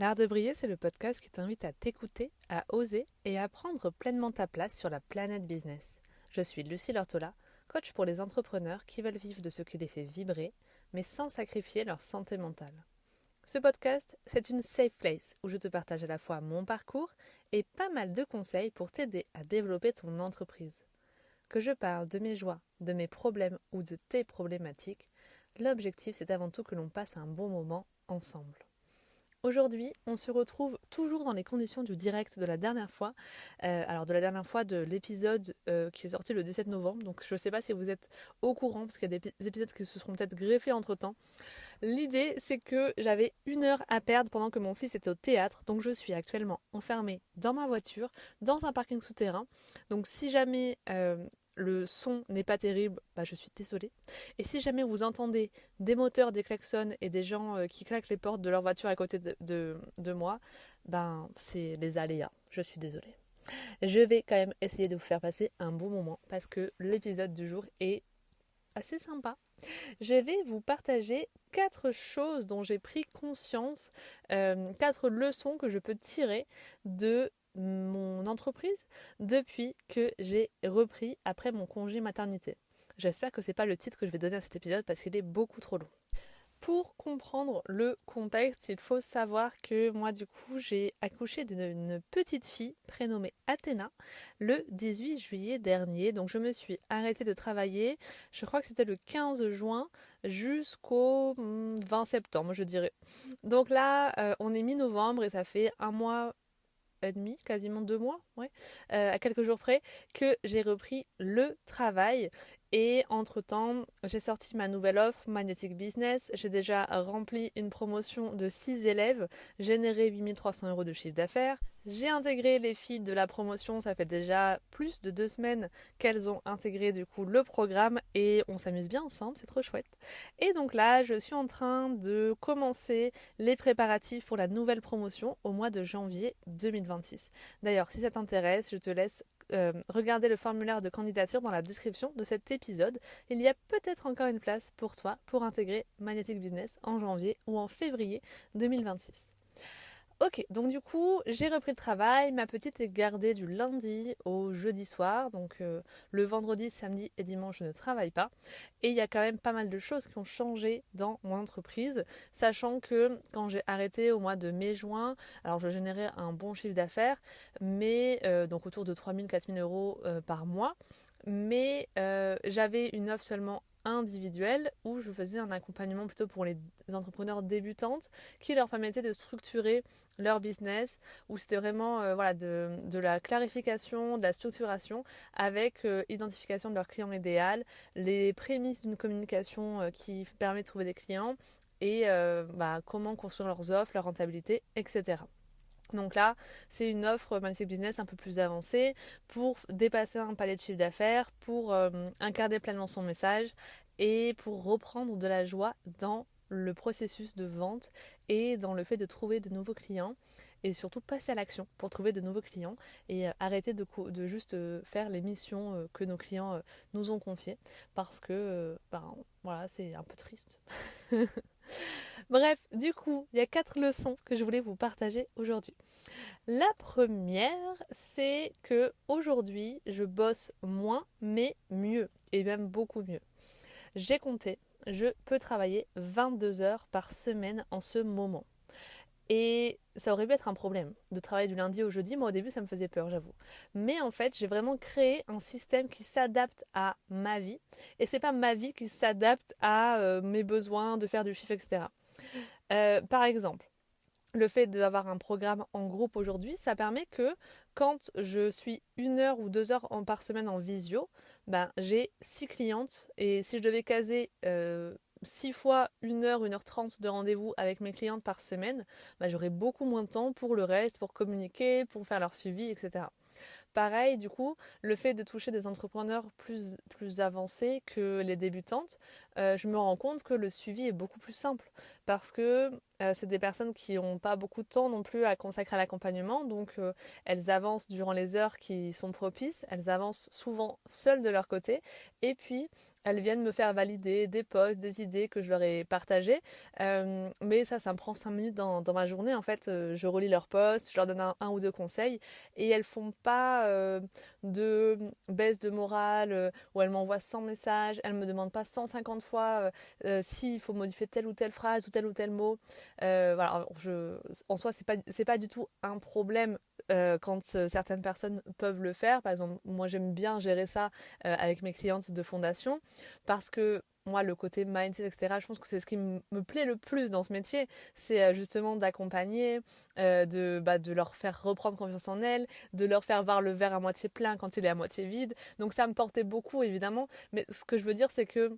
L'art de briller, c'est le podcast qui t'invite à t'écouter, à oser et à prendre pleinement ta place sur la planète business. Je suis Lucie Lortola, coach pour les entrepreneurs qui veulent vivre de ce qui les fait vibrer, mais sans sacrifier leur santé mentale. Ce podcast, c'est une safe place où je te partage à la fois mon parcours et pas mal de conseils pour t'aider à développer ton entreprise. Que je parle de mes joies, de mes problèmes ou de tes problématiques, l'objectif c'est avant tout que l'on passe un bon moment ensemble. Aujourd'hui, on se retrouve toujours dans les conditions du direct de la dernière fois. De l'épisode qui est sorti le 17 novembre. Donc je ne sais pas si vous êtes au courant, parce qu'il y a des épisodes qui se seront peut-être greffés entre-temps. L'idée, c'est que j'avais 1 heure à perdre pendant que mon fils était au théâtre. Donc je suis actuellement enfermée dans ma voiture, dans un parking souterrain. Donc si jamais le son n'est pas terrible, je suis désolée. Et si jamais vous entendez des moteurs, des klaxons et des gens qui claquent les portes de leur voiture à côté de moi, c'est les aléas. Je suis désolée. Je vais quand même essayer de vous faire passer un bon moment parce que l'épisode du jour est assez sympa. Je vais vous partager 4 choses dont j'ai pris conscience, 4 leçons que je peux tirer de mon entreprise depuis que j'ai repris après mon congé maternité. J'espère que c'est pas le titre que je vais donner à cet épisode parce qu'il est beaucoup trop long. Pour comprendre le contexte, il faut savoir que moi du coup j'ai accouché d'une petite fille prénommée Athéna le 18 juillet dernier. Donc je me suis arrêtée de travailler, je crois que c'était le 15 juin jusqu'au 20 septembre je dirais. Donc là on est mi-novembre et ça fait 1 mois et demi, quasiment 2 mois, ouais, à quelques jours près, que j'ai repris le travail. Et entre-temps, j'ai sorti ma nouvelle offre, Magnetic Business. J'ai déjà rempli une promotion de 6 élèves, généré 8 300 € de chiffre d'affaires. J'ai intégré les filles de la promotion, ça fait déjà plus de 2 semaines qu'elles ont intégré du coup le programme et on s'amuse bien ensemble, c'est trop chouette. Et donc là, je suis en train de commencer les préparatifs pour la nouvelle promotion au mois de janvier 2026. D'ailleurs, si ça t'intéresse, je te laisse regarder le formulaire de candidature dans la description de cet épisode. Il y a peut-être encore une place pour toi pour intégrer Magnetic Business en janvier ou en février 2026. Ok, donc du coup, j'ai repris le travail. Ma petite est gardée du lundi au jeudi soir. Donc le vendredi, samedi et dimanche, je ne travaille pas. Et il y a quand même pas mal de choses qui ont changé dans mon entreprise. Sachant que quand j'ai arrêté au mois de mai-juin, alors je générais un bon chiffre d'affaires, mais donc autour de 3 000 4 000 € par mois. Mais j'avais une offre seulement individuelle où je faisais un accompagnement plutôt pour les entrepreneurs débutantes qui leur permettait de structurer leur business, où c'était vraiment de la clarification, de la structuration avec identification de leur client idéal, les prémices d'une communication qui permet de trouver des clients et comment construire leurs offres, leur rentabilité, etc. Donc là, c'est une offre Magnetic Business un peu plus avancée pour dépasser un palier de chiffre d'affaires, pour incarner pleinement son message et pour reprendre de la joie dans le processus de vente et dans le fait de trouver de nouveaux clients et surtout passer à l'action pour trouver de nouveaux clients et arrêter de juste faire les missions que nos clients nous ont confiées parce que voilà, c'est un peu triste. Bref, du coup, il y a 4 leçons que je voulais vous partager aujourd'hui. La première, c'est que aujourd'hui, je bosse moins, mais mieux, et même beaucoup mieux. J'ai compté, je peux travailler 22 heures par semaine en ce moment. Et ça aurait pu être un problème de travailler du lundi au jeudi. Moi, au début, ça me faisait peur, j'avoue. Mais en fait, j'ai vraiment créé un système qui s'adapte à ma vie. Et c'est pas ma vie qui s'adapte à mes besoins de faire du chiffre, etc. Par exemple, le fait d'avoir un programme en groupe aujourd'hui, ça permet que quand je suis 1 heure ou 2 heures par semaine en visio, j'ai 6 clientes et si je devais caser 6 fois 1 heure, 1 heure 30 de rendez-vous avec mes clientes par semaine, j'aurais beaucoup moins de temps pour le reste, pour communiquer, pour faire leur suivi, etc. Pareil, du coup, le fait de toucher des entrepreneurs plus avancés que les débutantes, je me rends compte que le suivi est beaucoup plus simple parce que c'est des personnes qui n'ont pas beaucoup de temps non plus à consacrer à l'accompagnement, donc elles avancent durant les heures qui sont propices, elles avancent souvent seules de leur côté, et puis elles viennent me faire valider des posts, des idées que je leur ai partagées, mais ça me prend 5 minutes dans ma journée. En fait, je relis leurs posts, je leur donne un ou deux conseils, et elles font pas de baisse de morale, où elles m'envoient 100 messages, elles me demandent pas 150 fois s'il faut modifier telle ou telle phrase ou tel mot. Voilà, alors en soi, c'est pas du tout un problème quand certaines personnes peuvent le faire. Par exemple, moi j'aime bien gérer ça avec mes clientes de fondation parce que moi, le côté mindset, etc., je pense que c'est ce qui me plaît le plus dans ce métier. C'est justement d'accompagner, de leur faire reprendre confiance en elles, de leur faire voir le verre à moitié plein quand il est à moitié vide. Donc ça me portait beaucoup, évidemment. Mais ce que je veux dire, c'est que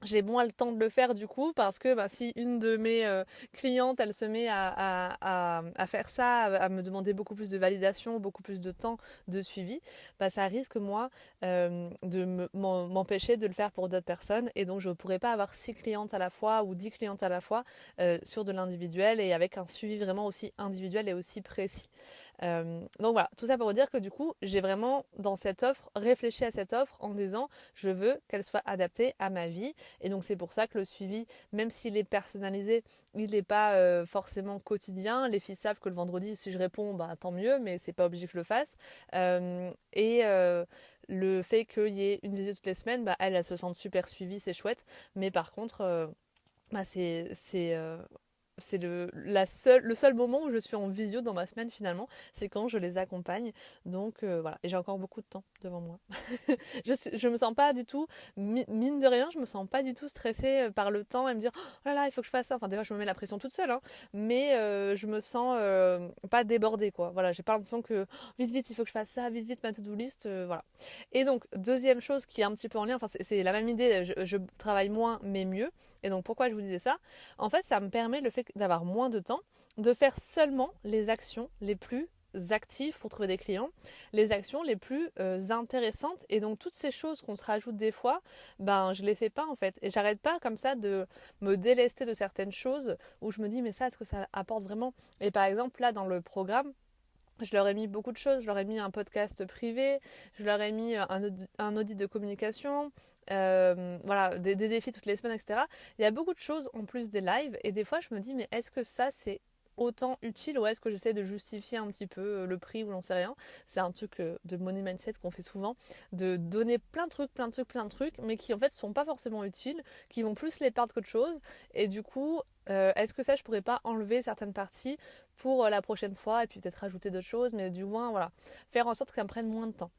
j'ai moins le temps de le faire du coup parce que si une de mes clientes elle se met à faire ça, à me demander beaucoup plus de validation, beaucoup plus de temps de suivi, ça risque moi m'empêcher de le faire pour d'autres personnes, et donc je ne pourrais pas avoir 6 clientes à la fois ou 10 clientes à la fois sur de l'individuel et avec un suivi vraiment aussi individuel et aussi précis. Donc voilà, tout ça pour vous dire que du coup, j'ai vraiment dans cette offre réfléchi à cette offre en disant je veux qu'elle soit adaptée à ma vie, et donc c'est pour ça que le suivi, même s'il est personnalisé, il n'est pas forcément quotidien. Les filles savent que le vendredi, si je réponds, tant mieux, mais c'est pas obligé que je le fasse. Le fait qu'il y ait une visite toutes les semaines, elles se sentent super suivies, c'est chouette. Mais par contre, c'est le seul moment où je suis en visio dans ma semaine finalement, c'est quand je les accompagne. Donc voilà, et j'ai encore beaucoup de temps devant moi. Je me sens pas du tout, mine de rien, je me sens pas du tout stressée par le temps et me dire oh là là, il faut que je fasse ça. Enfin, des fois, je me mets la pression toute seule, hein, mais je me sens pas débordée, quoi. Voilà, j'ai pas l'impression que vite, vite, il faut que je fasse ça, vite, vite, ma to-do list, voilà. Et donc, deuxième chose qui est un petit peu en lien, enfin, c'est la même idée, je travaille moins mais mieux. Et donc, pourquoi je vous disais ça? En fait, ça me permet le fait d'avoir moins de temps, de faire seulement les actions les plus actives pour trouver des clients, les actions les plus intéressantes, et donc toutes ces choses qu'on se rajoute des fois, je les fais pas en fait, et j'arrête pas comme ça de me délester de certaines choses où je me dis mais ça, est-ce que ça apporte vraiment? Et par exemple là dans le programme, je leur ai mis beaucoup de choses, je leur ai mis un podcast privé, je leur ai mis un audit de communication, voilà, des défis toutes les semaines, etc. Il y a beaucoup de choses en plus des lives, et des fois je me dis mais est-ce que ça c'est autant utile, ou est-ce que j'essaie de justifier un petit peu le prix, ou j'en sais rien. C'est un truc de money mindset qu'on fait souvent, de donner plein de trucs, mais qui en fait sont pas forcément utiles, qui vont plus les perdre qu'autre chose, et du coup est-ce que ça je pourrais pas enlever certaines parties pour la prochaine fois, et puis peut-être rajouter d'autres choses, mais du moins voilà, faire en sorte que ça me prenne moins de temps.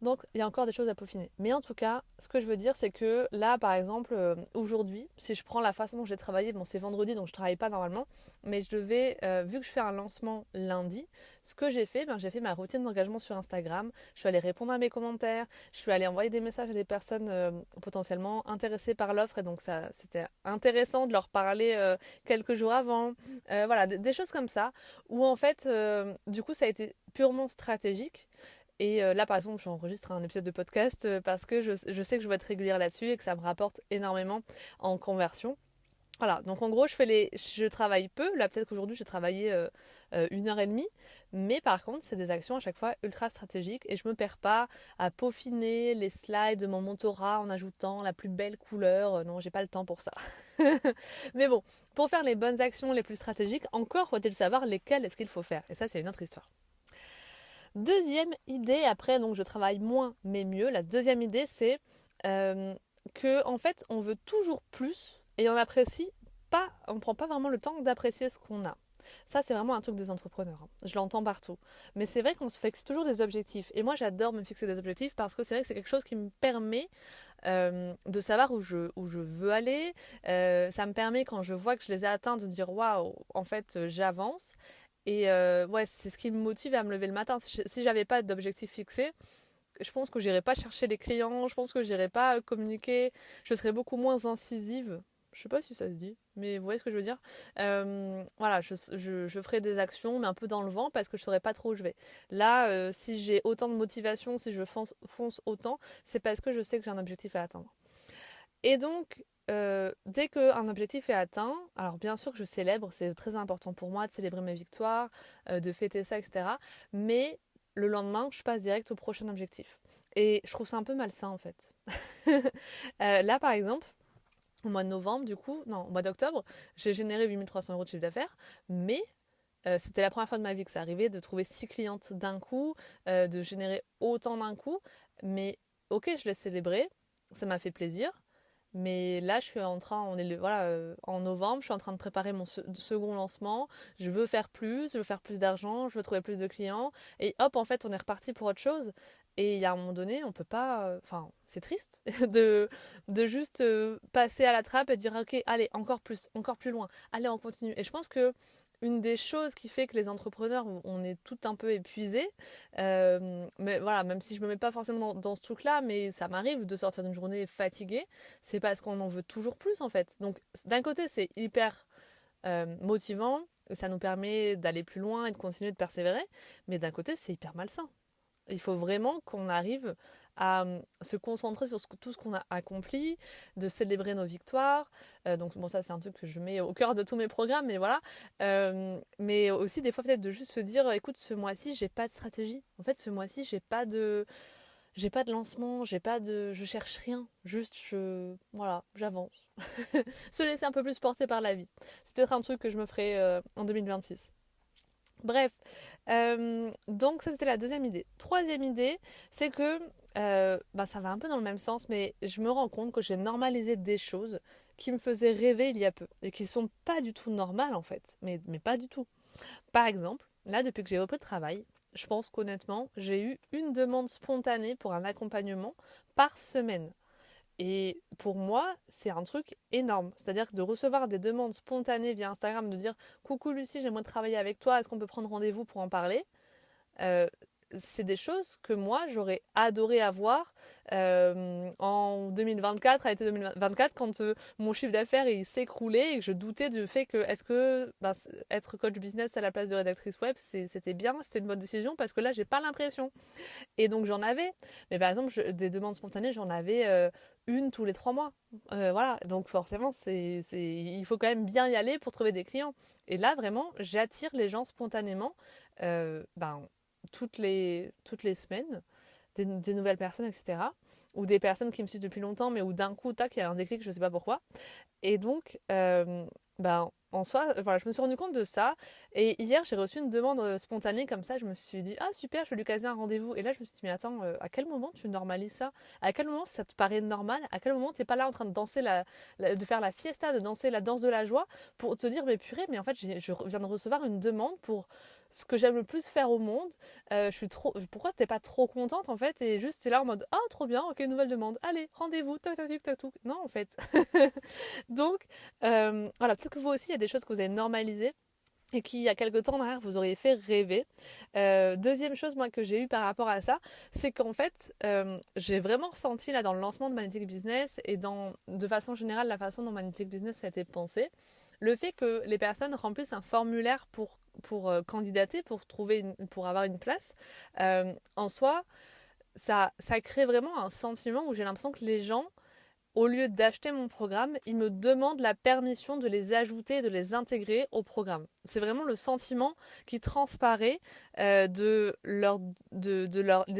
Donc il y a encore des choses à peaufiner. Mais en tout cas, ce que je veux dire, c'est que là, par exemple, aujourd'hui, si je prends la façon dont j'ai travaillé, bon c'est vendredi, donc je travaille pas normalement, mais je devais, vu que je fais un lancement lundi, ce que j'ai fait ma routine d'engagement sur Instagram, je suis allée répondre à mes commentaires, je suis allée envoyer des messages à des personnes potentiellement intéressées par l'offre, et donc ça, c'était intéressant de leur parler quelques jours avant. Voilà, des choses comme ça, où en fait, du coup, ça a été purement stratégique. Et là, par exemple, j'enregistre un épisode de podcast parce que je sais que je vais être régulière là-dessus et que ça me rapporte énormément en conversion. Voilà, donc en gros, je travaille peu. Là, peut-être qu'aujourd'hui, j'ai travaillé 1 heure et demie. Mais par contre, c'est des actions à chaque fois ultra stratégiques, et je me perds pas à peaufiner les slides de mon mentorat en ajoutant la plus belle couleur. Non, j'ai pas le temps pour ça. Mais bon, pour faire les bonnes actions les plus stratégiques, encore faut-il savoir lesquelles est-ce qu'il faut faire. Et ça, c'est une autre histoire. Deuxième idée, après, donc je travaille moins mais mieux. La deuxième idée, c'est que en fait, on veut toujours plus et on apprécie pas, on prend pas vraiment le temps d'apprécier ce qu'on a. Ça, c'est vraiment un truc des entrepreneurs, hein. Je l'entends partout. Mais c'est vrai qu'on se fixe toujours des objectifs. Et moi, j'adore me fixer des objectifs parce que c'est vrai que c'est quelque chose qui me permet de savoir où je veux aller. Ça me permet, quand je vois que je les ai atteints, de me dire waouh, en fait, j'avance. Et ouais, c'est ce qui me motive à me lever le matin. Si j'avais pas d'objectif fixé, je pense que j'irais pas chercher les clients, je pense que j'irais pas communiquer, je serais beaucoup moins incisive. Je sais pas si ça se dit, mais vous voyez ce que je veux dire. Voilà, je ferai des actions, mais un peu dans le vent, parce que je saurais pas trop où je vais. Là, si j'ai autant de motivation, si je fonce autant, c'est parce que je sais que j'ai un objectif à atteindre. Et donc, dès qu'un objectif est atteint, alors bien sûr que je célèbre, c'est très important pour moi de célébrer mes victoires, de fêter ça, etc. Mais le lendemain, je passe direct au prochain objectif. Et je trouve ça un peu malsain en fait. Là, par exemple, au mois de novembre, du coup, non, au mois d'octobre, j'ai généré 8 300 € de chiffre d'affaires, mais c'était la première fois de ma vie que ça arrivait de trouver 6 clientes d'un coup, de générer autant d'un coup. Mais ok, je l'ai célébré, ça m'a fait plaisir. Mais là, je suis en train, voilà, en novembre, je suis en train de préparer mon second lancement. Je veux faire plus d'argent, je veux trouver plus de clients. Et hop, en fait, on est reparti pour autre chose. Et il y a un moment donné, on peut pas. Enfin, c'est triste de juste passer à la trappe et dire ok, allez, encore plus, encore plus loin. Allez, on continue. Et je pense que une des choses qui fait que les entrepreneurs, on est tout un peu épuisés, mais voilà, même si je me mets pas forcément dans ce truc-là, mais ça m'arrive de sortir d'une journée fatiguée, c'est parce qu'on en veut toujours plus en fait. Donc d'un côté, c'est hyper motivant, ça nous permet d'aller plus loin et de continuer de persévérer, mais d'un côté, c'est hyper malsain. Il faut vraiment qu'on arrive à se concentrer sur tout ce qu'on a accompli, de célébrer nos victoires. Donc bon, ça c'est un truc que je mets au cœur de tous mes programmes, mais voilà. Mais aussi des fois peut-être de juste se dire, écoute, ce mois-ci j'ai pas de stratégie. En fait, ce mois-ci j'ai pas de lancement, je cherche rien. Juste voilà, j'avance. Se laisser un peu plus porter par la vie. C'est peut-être un truc que je me ferai en 2026. Bref, donc ça c'était la deuxième idée. Troisième idée, c'est que ça va un peu dans le même sens, mais je me rends compte que j'ai normalisé des choses qui me faisaient rêver il y a peu et qui sont pas du tout normales en fait, mais pas du tout. Par exemple, là depuis que j'ai repris le travail, je pense qu'honnêtement, j'ai eu une demande spontanée pour un accompagnement par semaine. Et pour moi, c'est un truc énorme. C'est-à-dire que de recevoir des demandes spontanées via Instagram, de dire coucou Lucie, j'aimerais travailler avec toi, est-ce qu'on peut prendre rendez-vous pour en parler? Euh, c'est des choses que moi j'aurais adoré avoir en 2024, à l'été 2024, quand mon chiffre d'affaires il s'écroulait et que je doutais du fait que est-ce que être coach business à la place de rédactrice web c'était bien, c'était une bonne décision parce que là j'ai pas l'impression. Et donc j'en avais. Mais par exemple, des demandes spontanées, j'en avais une tous les 3 mois. Voilà, donc forcément, il faut quand même bien y aller pour trouver des clients. Et là, vraiment, j'attire les gens spontanément, toutes les semaines, des nouvelles personnes, etc. Ou des personnes qui me suivent depuis longtemps, mais où d'un coup, tac, il y a un déclic, je ne sais pas pourquoi. Et donc, en soi, voilà, je me suis rendu compte de ça. Et hier, j'ai reçu une demande spontanée comme ça. Je me suis dit, ah super, je vais lui caser un rendez-vous. Et là, je me suis dit, mais attends, à quel moment tu normalises ça? À quel moment ça te paraît normal? À quel moment tu n'es pas là en train de danser de faire la fiesta, de danser la danse de la joie pour te dire, mais purée, mais en fait, je viens de recevoir une demande pour ce que j'aime le plus faire au monde. Je suis trop. Pourquoi t'es pas trop contente en fait? Et juste, c'est là en mode, ah, trop bien, ok, nouvelle demande. Allez, rendez-vous, tac, tac, tac, tac, tac. Non, en fait. Donc, voilà, peut-être que vous aussi, il y a des choses que vous avez normalisées et qui, il y a quelques temps derrière, vous auriez fait rêver. Deuxième chose, moi, que j'ai eu par rapport à ça, c'est qu'en fait, j'ai vraiment ressenti, là, dans le lancement de Magnetic Business et de façon générale, la façon dont Magnetic Business a été pensé, le fait que les personnes remplissent un formulaire pour candidater, pour avoir une place, en soi, ça crée vraiment un sentiment où j'ai l'impression que les gens au lieu d'acheter mon programme, ils me demandent la permission de les ajouter, de les intégrer au programme. C'est vraiment le sentiment qui transparaît des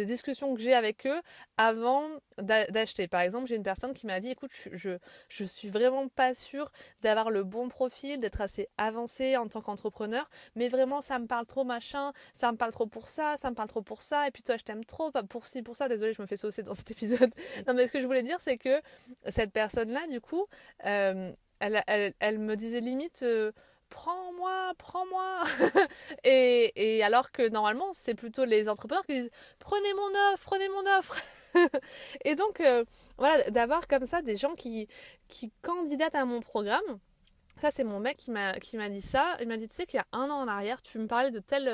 discussions que j'ai avec eux avant d'acheter. Par exemple, j'ai une personne qui m'a dit, écoute, je suis vraiment pas sûre d'avoir le bon profil, d'être assez avancée en tant qu'entrepreneur, mais vraiment ça me parle trop machin, ça me parle trop pour ça, ça me parle trop pour ça, et puis toi je t'aime trop, pas pour ci, pour ça, désolée je me fais saucer dans cet épisode. Non mais ce que je voulais dire c'est que cette personne-là, du coup, elle me disait limite prends-moi, prends-moi. et alors que normalement, c'est plutôt les entrepreneurs qui disent prenez mon offre, prenez mon offre. Et donc, voilà, d'avoir comme ça des gens qui candidatent à mon programme. Ça, c'est mon mec qui m'a dit ça. Il m'a dit, tu sais qu'il y a un an en arrière, tu me parlais de tel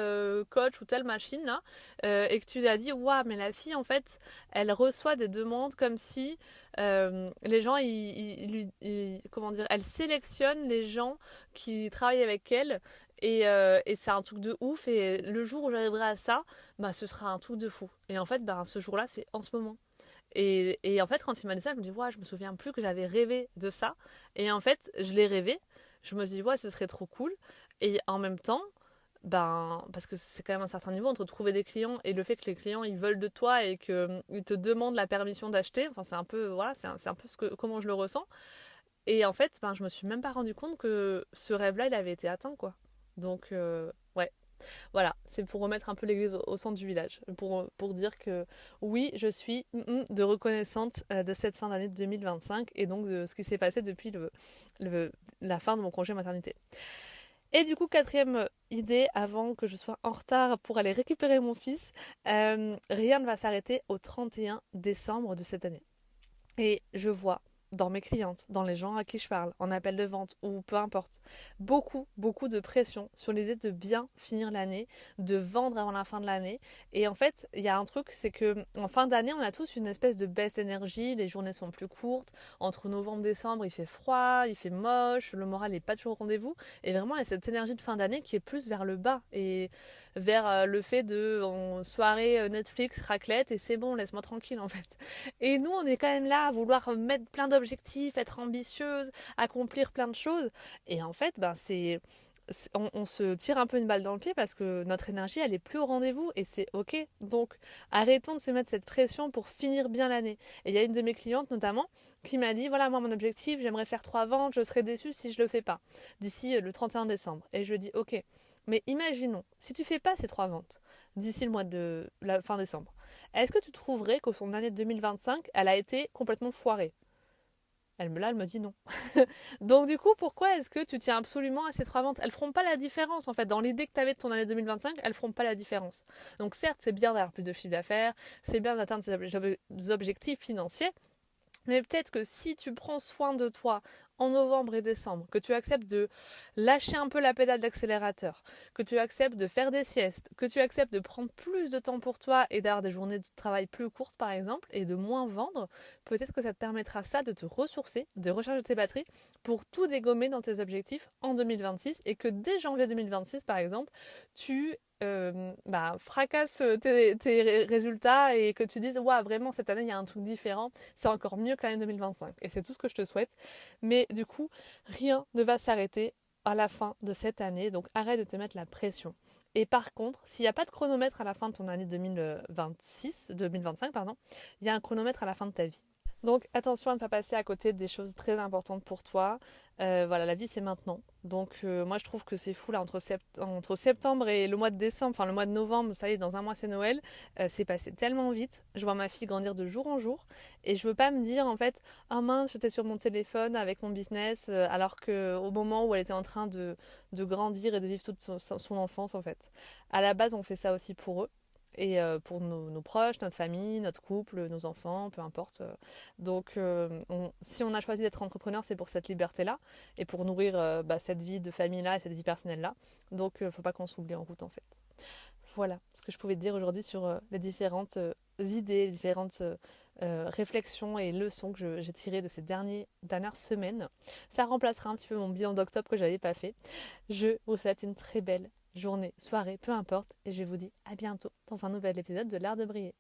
coach ou telle machine là, et que tu lui as dit, waouh, mais la fille, en fait, elle reçoit des demandes comme si les gens, comment dire, elle sélectionne les gens qui travaillent avec elle. Et c'est un truc de ouf. Et le jour où j'arriverai à ça, ce sera un truc de fou. Et en fait, ce jour-là, c'est en ce moment. Et en fait, quand il m'a dit ça, je me dis, ouais, je me souviens plus que j'avais rêvé de ça. Et en fait, je l'ai rêvé. Je me suis dit, ouais, ce serait trop cool. Et en même temps, ben, parce que c'est quand même un certain niveau entre trouver des clients et le fait que les clients ils veulent de toi et qu'ils te demandent la permission d'acheter. Enfin, c'est un peu, voilà, c'est un peu comment je le ressens. Et en fait, ben, je me suis même pas rendu compte que ce rêve-là, il avait été atteint, quoi. Donc, ouais. Voilà, c'est pour remettre un peu l'église au centre du village, pour dire que oui, je suis de reconnaissante de cette fin d'année 2025 et donc de ce qui s'est passé depuis la fin de mon congé maternité. Et du coup, quatrième idée, avant que je sois en retard pour aller récupérer mon fils, rien ne va s'arrêter au 31 décembre de cette année. Et je vois dans mes clientes, dans les gens à qui je parle, en appel de vente ou peu importe, beaucoup de pression sur l'idée de bien finir l'année, de vendre avant la fin de l'année. Et en fait, il y a un truc, c'est que en fin d'année, on a tous une espèce de baisse d'énergie, les journées sont plus courtes. Entre novembre et décembre, il fait froid, il fait moche, le moral n'est pas toujours au rendez-vous. Et vraiment, il y a cette énergie de fin d'année qui est plus vers le bas et vers le fait de en soirée Netflix, raclette et c'est bon, laisse-moi tranquille en fait. Et nous, on est quand même là à vouloir mettre plein d'objectifs, être ambitieuse, accomplir plein de choses. Et en fait, ben on se tire un peu une balle dans le pied parce que notre énergie, elle est plus au rendez-vous et c'est ok. Donc, arrêtons de se mettre cette pression pour finir bien l'année. Et il y a une de mes clientes notamment qui m'a dit, voilà, moi, mon objectif, j'aimerais faire 3 ventes, je serais déçue si je le fais pas d'ici le 31 décembre. Et je lui dis, ok, mais imaginons, si tu fais pas ces 3 ventes d'ici le mois de la fin décembre, est-ce que tu trouverais que son année 2025, elle a été complètement foirée? Elle me dit non. Donc du coup, pourquoi est-ce que tu tiens absolument à ces 3 ventes? Elles feront pas la différence en fait. Dans l'idée que tu avais de ton année 2025, elles feront pas la différence. Donc certes, c'est bien d'avoir plus de chiffre d'affaires, c'est bien d'atteindre ses objectifs financiers, mais peut-être que si tu prends soin de toi en novembre et décembre, que tu acceptes de lâcher un peu la pédale d'accélérateur, que tu acceptes de faire des siestes, que tu acceptes de prendre plus de temps pour toi et d'avoir des journées de travail plus courtes par exemple, et de moins vendre, peut-être que ça te permettra ça de te ressourcer, de recharger tes batteries pour tout dégommer dans tes objectifs en 2026 et que dès janvier 2026 par exemple, tu fracasse tes résultats et que tu dises ouais vraiment cette année il y a un truc différent, c'est encore mieux que l'année 2025 et c'est tout ce que je te souhaite. Mais du coup rien ne va s'arrêter à la fin de cette année, donc arrête de te mettre la pression. Et par contre, s'il n'y a pas de chronomètre à la fin de ton année 2025, pardon, il y a un chronomètre à la fin de ta vie. Donc attention à ne pas passer à côté des choses très importantes pour toi. Voilà, la vie c'est maintenant. Donc moi je trouve que c'est fou là entre septembre et le mois de décembre, enfin le mois de novembre, ça y est, dans un mois c'est Noël. C'est passé tellement vite. Je vois ma fille grandir de jour en jour et je veux pas me dire en fait, ah mince, j'étais sur mon téléphone avec mon business alors que au moment où elle était en train de grandir et de vivre toute son enfance en fait. À la base on fait ça aussi pour eux et pour nos proches, notre famille, notre couple, nos enfants, peu importe. Donc si on a choisi d'être entrepreneur, c'est pour cette liberté-là et pour nourrir cette vie de famille-là et cette vie personnelle-là. Donc faut pas qu'on s'oublie en route en fait. Voilà ce que je pouvais te dire aujourd'hui sur les différentes idées, les différentes réflexions et leçons que j'ai tirées de ces dernières semaines. Ça remplacera un petit peu mon bilan d'octobre que j'avais pas fait. Je vous souhaite une très belle journée, soirée, peu importe, et je vous dis à bientôt dans un nouvel épisode de l'Art de briller.